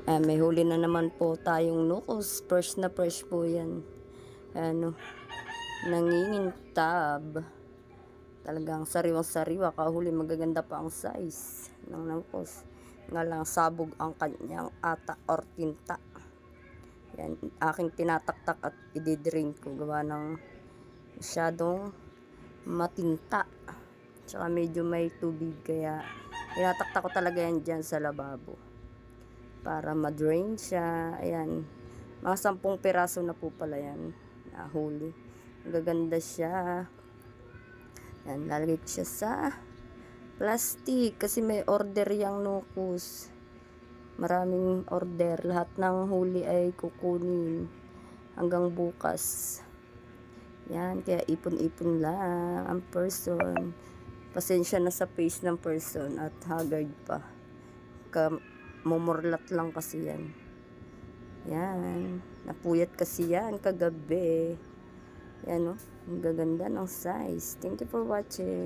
May huli na naman po tayong nukos. Fresh na fresh po yan. Ano, nangingintab. Talagang sariwang-sariwa. Kahuli magaganda pa ang size ng nukos. Nga lang sabog ang kanyang ata or tinta. Yan, aking tinataktak at i-drain ko. Gawa ng masyadong matinta. Tsaka medyo may tubig. Kaya tinataktak ko talaga yan dyan sa lababo. Para ma-drain siya. Ayan. Mga 10 piraso na po pala yan. Nahuli. Gaganda siya. Ayan. Lalagay ko siya sa plastic. Kasi may order yung nukos. Maraming order. Lahat ng huli ay kukunin. Hanggang bukas. Yan. Kaya ipon-ipon lang ang person. Pasensya na sa face ng person. At haggard pa. Mumurlat lang kasi yan. Yan. Napuyat kasi yan kagabi. Yan o. Ang gaganda ng size. Thank you for watching.